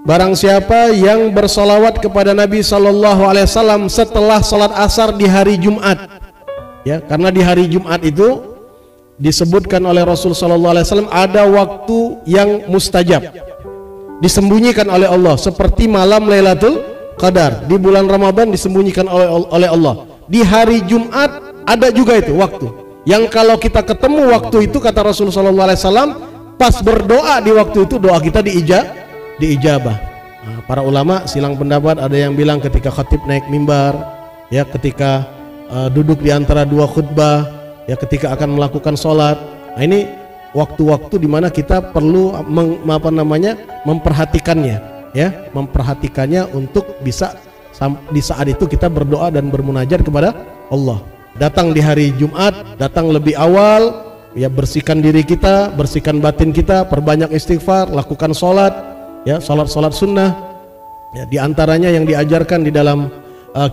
Barang siapa yang bersolawat kepada Nabi SAW setelah salat asar di hari Jumat, ya, karena di hari Jumat itu disebutkan oleh Rasul SAW ada waktu yang mustajab, disembunyikan oleh Allah, seperti malam Lailatul Qadar di bulan Ramadan disembunyikan oleh Allah. Di hari Jumat ada juga itu waktu yang kalau kita ketemu waktu itu, kata Rasul SAW, pas berdoa di waktu itu doa kita diijabah. Nah, para ulama silang pendapat, ada yang bilang ketika khatib naik mimbar, ya, ketika duduk di antara dua khutbah, ya, ketika akan melakukan sholat. Nah, ini waktu-waktu dimana kita perlu memperhatikannya, ya, memperhatikannya untuk bisa di saat itu kita berdoa dan bermunajat kepada Allah. Datang di hari Jumat, datang lebih awal, ya, bersihkan diri kita, bersihkan batin kita, perbanyak istighfar, lakukan sholat, ya, sholat sunnah, ya, diantaranya yang diajarkan di dalam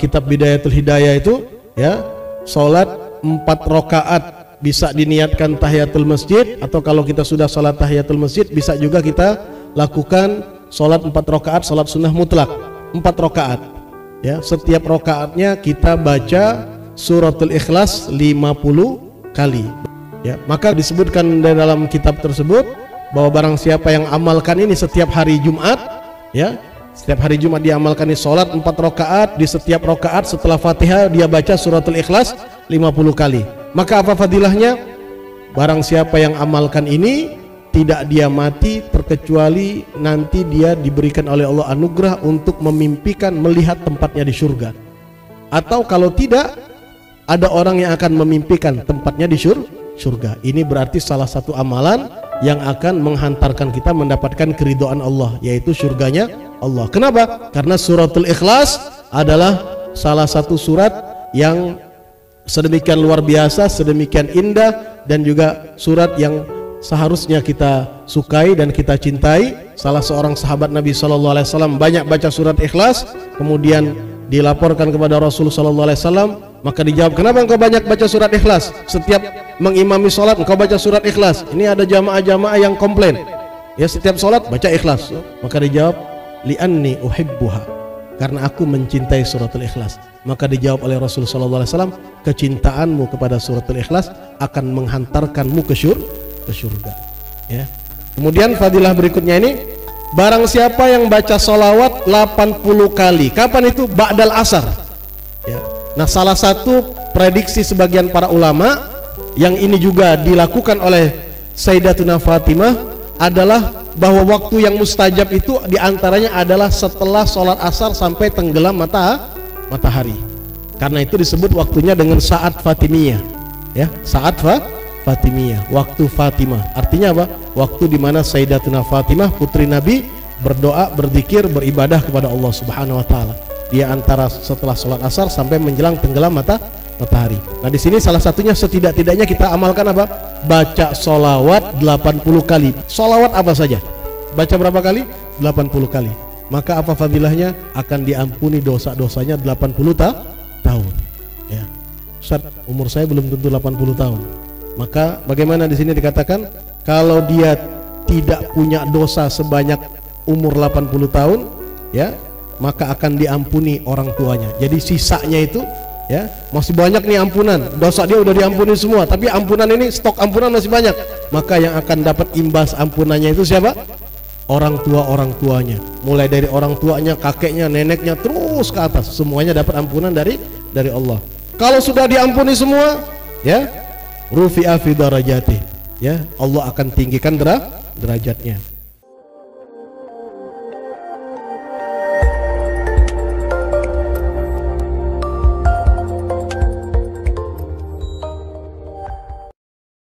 kitab Bidayatul Hidayah itu, ya, sholat 4 rakaat bisa diniatkan tahiyatul masjid, atau kalau kita sudah sholat tahiyatul masjid bisa juga kita lakukan sholat 4 rakaat, sholat sunnah mutlak 4 rakaat, ya, setiap rakaatnya kita baca suratul Ikhlas 50 kali, ya. Maka disebutkan di dalam kitab tersebut bahwa barang siapa yang amalkan ini setiap hari Jumat, ya, setiap hari Jumat dia amalkan ini, sholat 4 rakaat, di setiap rakaat setelah Fatihah dia baca suratul Ikhlas 50 kali. Maka apa fadilahnya? Barang siapa yang amalkan ini tidak dia mati terkecuali nanti dia diberikan oleh Allah anugerah untuk memimpikan melihat tempatnya di surga. Atau kalau tidak, ada orang yang akan memimpikan tempatnya di surga. Ini berarti salah satu amalan yang akan menghantarkan kita mendapatkan keridhaan Allah, yaitu surganya Allah. Kenapa? Karena suratul Ikhlas adalah salah satu surat yang sedemikian luar biasa, sedemikian indah, dan juga surat yang seharusnya kita sukai dan kita cintai. Salah seorang sahabat Nabi SAW banyak baca surat Ikhlas, kemudian dilaporkan kepada Rasul SAW, maka dijawab, kenapa engkau banyak baca surat Ikhlas? Setiap mengimami sholat engkau baca surat Ikhlas. Ini ada jamaah-jamaah yang komplain, ya, setiap sholat baca Ikhlas. Maka dijawab, li'anni uhibbuha, karena aku mencintai suratul Ikhlas. Maka dijawab oleh Rasul SAW, kecintaanmu kepada suratul Ikhlas akan menghantarkanmu ke surga, ya. Kemudian fadilah berikutnya ini, barang siapa yang baca sholawat 80 kali, kapan itu? Ba'dal asar, ya. Nah, salah satu prediksi sebagian para ulama yang ini juga dilakukan oleh Sayyidatuna Fatimah adalah bahwa waktu yang mustajab itu diantaranya adalah setelah sholat asar sampai tenggelam matahari. Karena itu disebut waktunya dengan saat Fatimiyah, ya, saat Fatimiyah, waktu Fatimah. Artinya apa? Waktu dimana Sayyidatuna Fatimah putri Nabi berdoa, berzikir, beribadah kepada Allah Subhanahu Wa Taala. Dia antara setelah sholat asar sampai menjelang tenggelam matahari. Nah, di sini salah satunya setidak-tidaknya kita amalkan apa? Baca sholawat 80 kali. Sholawat apa saja? Baca berapa kali? 80 kali. Maka apa fadilahnya? Akan diampuni dosa-dosanya 80 tahun. Ya. Ustaz, umur saya belum tentu 80 tahun. Maka bagaimana di sini dikatakan kalau dia tidak punya dosa sebanyak umur 80 tahun, ya, maka akan diampuni orang tuanya. Jadi sisanya itu, ya, masih banyak nih ampunan. Dosa dia udah diampuni semua, tapi ampunan ini, stok ampunan masih banyak. Maka yang akan dapat imbas ampunannya itu siapa? Orang tuanya. Mulai dari orang tuanya, kakeknya, neneknya, terus ke atas, semuanya dapat ampunan dari Allah. Kalau sudah diampuni semua, ya, rufi'a fi darajati, ya, Allah akan tinggikan derajatnya.